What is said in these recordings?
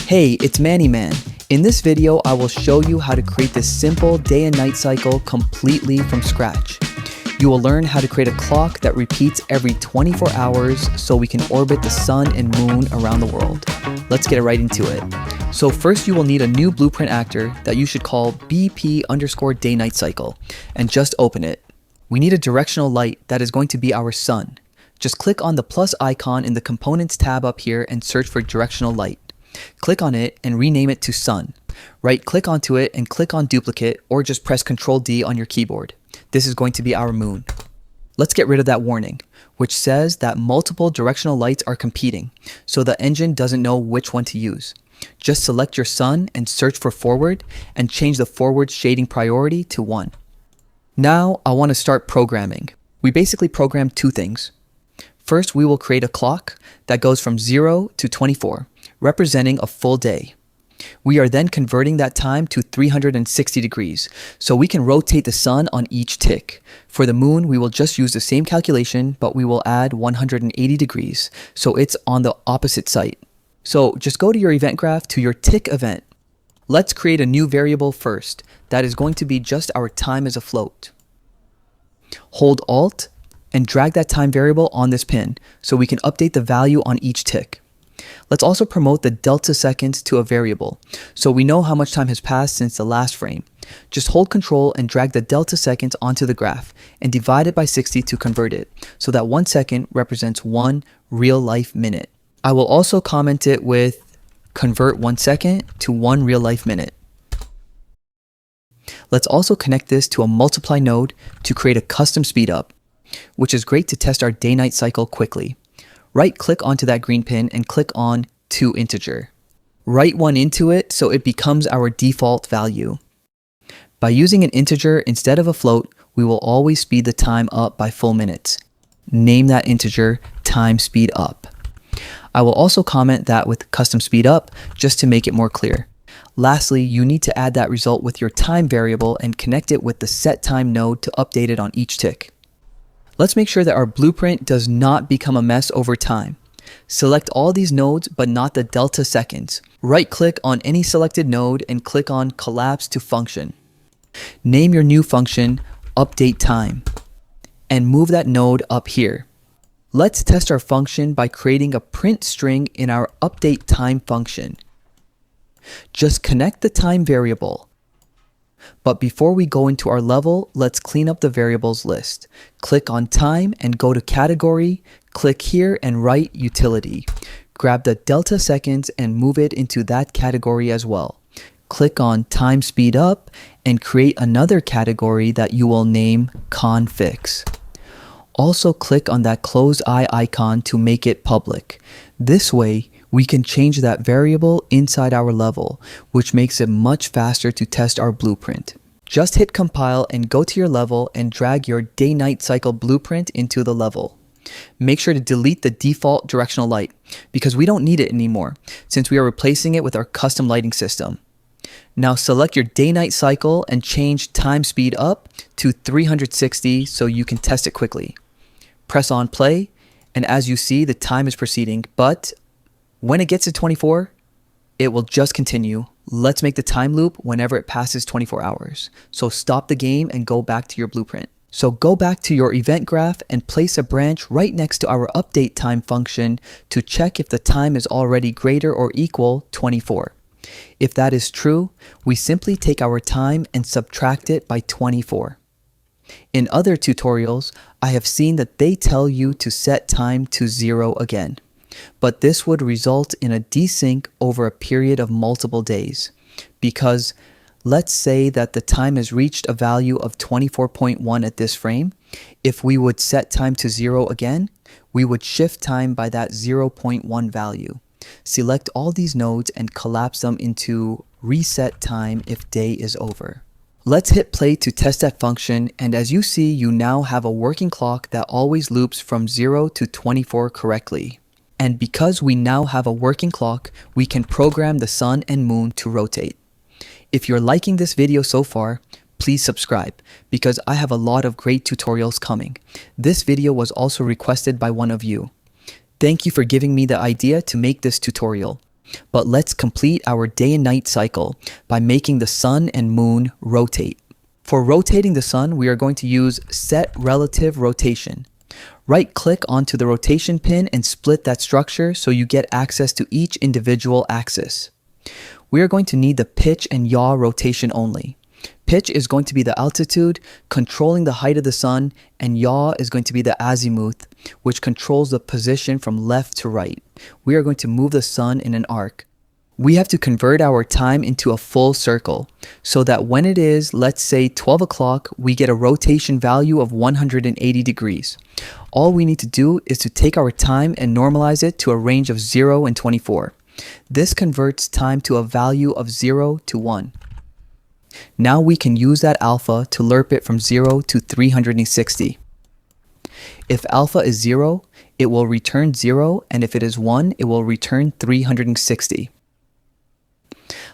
Hey, it's MannyMan. In this video, I will show you how to create this simple day and night cycle completely from scratch. You will learn how to create a clock that repeats every 24 hours so we can orbit the sun and moon around the world. Let's get right into it. So first you will need a new blueprint actor that you should call BP_day-night cycle and just open it. We need a directional light that is going to be our sun. Just click on the plus icon in the Components tab up here and search for directional light. Click on it and rename it to Sun. Right-click onto it and click on Duplicate, or just press Ctrl D on your keyboard. This is going to be our moon. Let's get rid of that warning, which says that multiple directional lights are competing, so the engine doesn't know which one to use. Just select your sun and search for forward and change the forward shading priority to 1. Now I want to start programming. We basically program two things. First, we will create a clock that goes from 0 to 24, representing a full day. We are then converting that time to 360 degrees, so we can rotate the sun on each tick. For the moon, we will just use the same calculation, but we will add 180 degrees, so it's on the opposite side. So just go to your event graph to your tick event. Let's create a new variable first, that is going to be just our time as a float. Hold Alt and drag that time variable on this pin so we can update the value on each tick. Let's also promote the delta seconds to a variable so we know how much time has passed since the last frame. Just hold Ctrl and drag the delta seconds onto the graph and divide it by 60 to convert it so that 1 second represents 1 real life minute. I will also comment it with convert 1 second to 1 real life minute. Let's also connect this to a multiply node to create a custom speed up, which is great to test our day-night cycle quickly. Right-click onto that green pin and click on To Integer. Write 1 into it so it becomes our default value. By using an integer instead of a float, we will always speed the time up by full minutes. Name that integer time speed up. I will also comment that with custom speed up just to make it more clear. Lastly, you need to add that result with your time variable and connect it with the set time node to update it on each tick. Let's make sure that our blueprint does not become a mess over time. Select all these nodes, but not the delta seconds. Right-click on any selected node and click on Collapse to Function. Name your new function Update Time and move that node up here. Let's test our function by creating a print string in our Update Time function. Just connect the time variable. But before we go into our level, let's clean up the variables list. Click on Time and go to Category, click here and write Utility. Grab the delta seconds and move it into that category as well. Click on Time Speed Up and create another category that you will name Confix. Also click on that closed eye icon to make it public. This way, we can change that variable inside our level, which makes it much faster to test our blueprint. Just hit compile and go to your level and drag your day-night cycle blueprint into the level. Make sure to delete the default directional light because we don't need it anymore since we are replacing it with our custom lighting system. Now select your day-night cycle and change time speed up to 360 so you can test it quickly. Press on play, and as you see, the time is proceeding, but when it gets to 24, it will just continue. Let's make the time loop whenever it passes 24 hours. So stop the game and go back to your blueprint. So go back to your event graph and place a branch right next to our update time function to check if the time is already greater or equal 24. If that is true, we simply take our time and subtract it by 24. In other tutorials, I have seen that they tell you to set time to 0 again. But this would result in a desync over a period of multiple days. Because let's say that the time has reached a value of 24.1 at this frame. If we would set time to 0 again, we would shift time by that 0.1 value. Select all these nodes and collapse them into reset time if day is over. Let's hit play to test that function, and as you see, you now have a working clock that always loops from 0 to 24 correctly. And because we now have a working clock, we can program the sun and moon to rotate. If you're liking this video so far, please subscribe because I have a lot of great tutorials coming. This video was also requested by one of you. Thank you for giving me the idea to make this tutorial. But let's complete our day and night cycle by making the sun and moon rotate. For rotating the sun, we are going to use set relative rotation. Right-click onto the rotation pin and split that structure so you get access to each individual axis. We are going to need the pitch and yaw rotation only. Pitch is going to be the altitude, controlling the height of the sun, and yaw is going to be the azimuth, which controls the position from left to right. We are going to move the sun in an arc. We have to convert our time into a full circle, so that when it is, let's say 12 o'clock, we get a rotation value of 180 degrees. All we need to do is to take our time and normalize it to a range of 0 and 24. This converts time to a value of 0 to 1. Now we can use that alpha to lerp it from 0 to 360. If alpha is 0, it will return 0, and if it is 1, it will return 360.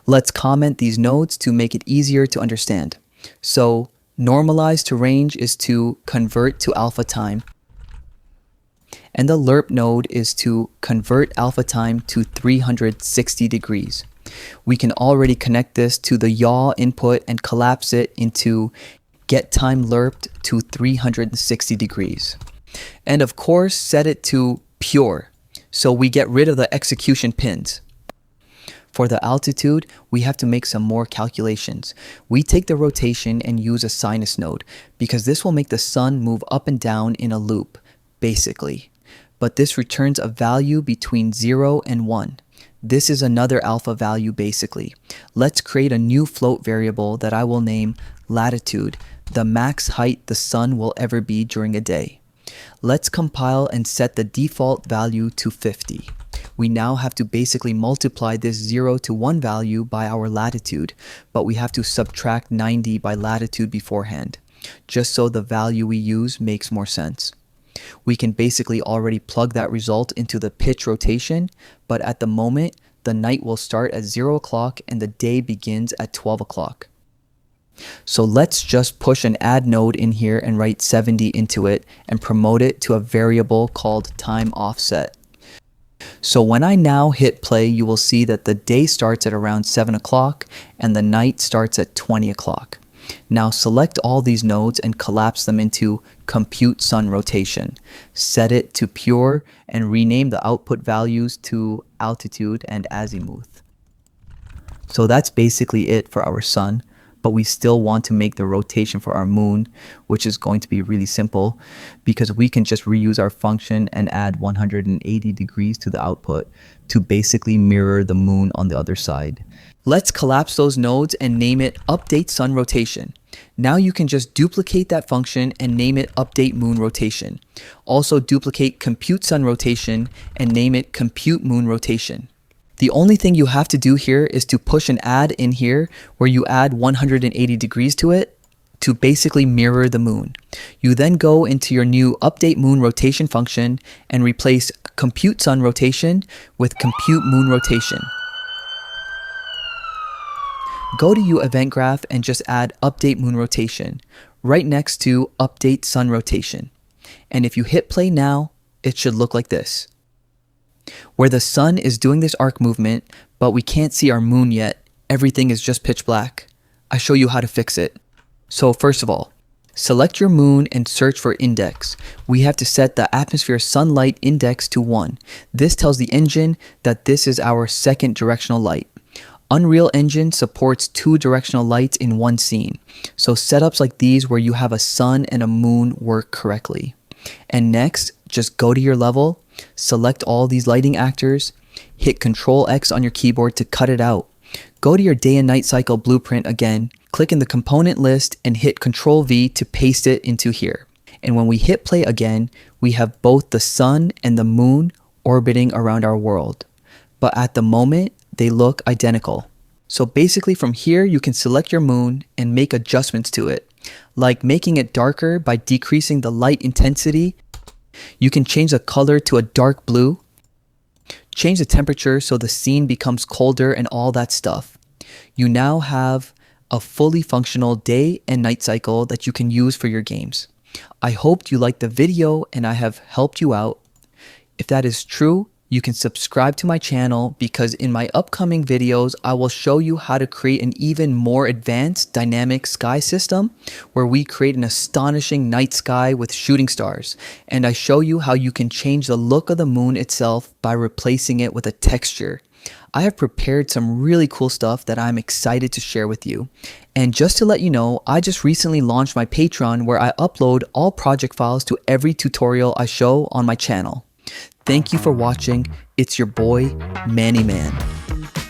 Let's comment these nodes to make it easier to understand. So, normalize to range is to convert to alpha time, and the lerp node is to convert alpha time to 360 degrees. We can already connect this to the yaw input and collapse it into get time lerped to 360 degrees. And of course, set it to pure, so we get rid of the execution pins. For the altitude, we have to make some more calculations. We take the rotation and use a sinus node, because this will make the sun move up and down in a loop, basically. But this returns a value between 0 and 1. This is another alpha value basically. Let's create a new float variable that I will name latitude, the max height the sun will ever be during a day. Let's compile and set the default value to 50. We now have to basically multiply this 0 to 1 value by our latitude, but we have to subtract 90 by latitude beforehand, just so the value we use makes more sense. We can basically already plug that result into the pitch rotation, but at the moment, the night will start at 0 o'clock and the day begins at 12 o'clock. So let's just push an add node in here and write 70 into it and promote it to a variable called time offset. So when I now hit play, you will see that the day starts at around 7 o'clock and the night starts at 20 o'clock. Now select all these nodes and collapse them into compute sun rotation. Set it to pure and rename the output values to altitude and azimuth. So that's basically it for our sun, but we still want to make the rotation for our moon, which is going to be really simple because we can just reuse our function and add 180 degrees to the output to basically mirror the moon on the other side. Let's collapse those nodes and name it update sun rotation. Now you can just duplicate that function and name it update moon rotation. Also duplicate compute sun rotation and name it compute moon rotation. The only thing you have to do here is to push an add in here where you add 180 degrees to it to basically mirror the moon. You then go into your new update moon rotation function and replace compute sun rotation with compute moon rotation. Go to your event graph and just add update moon rotation right next to update sun rotation. And if you hit play now, it should look like this, where the sun is doing this arc movement, but we can't see our moon yet. Everything is just pitch black. I show you how to fix it. So first of all, select your moon and search for index. We have to set the atmosphere sunlight index to 1. This tells the engine that this is our second directional light. Unreal Engine supports 2 directional lights in one scene, so setups like these where you have a sun and a moon work correctly. And next, just go to your level, select all these lighting actors, hit Ctrl X on your keyboard to cut it out. Go to your day and night cycle blueprint again, click in the component list and hit Ctrl V to paste it into here. And when we hit play again, we have both the sun and the moon orbiting around our world. But at the moment, they look identical. So basically from here, you can select your moon and make adjustments to it, like making it darker by decreasing the light intensity. You can change the color to a dark blue, change the temperature so the scene becomes colder and all that stuff. You now have a fully functional day and night cycle that you can use for your games. I hoped you liked the video and I have helped you out. If that is true, you can subscribe to my channel because in my upcoming videos, I will show you how to create an even more advanced dynamic sky system where we create an astonishing night sky with shooting stars. And I show you how you can change the look of the moon itself by replacing it with a texture. I have prepared some really cool stuff that I'm excited to share with you. And just to let you know, I just recently launched my Patreon where I upload all project files to every tutorial I show on my channel. Thank you for watching. It's your boy, MannyMan.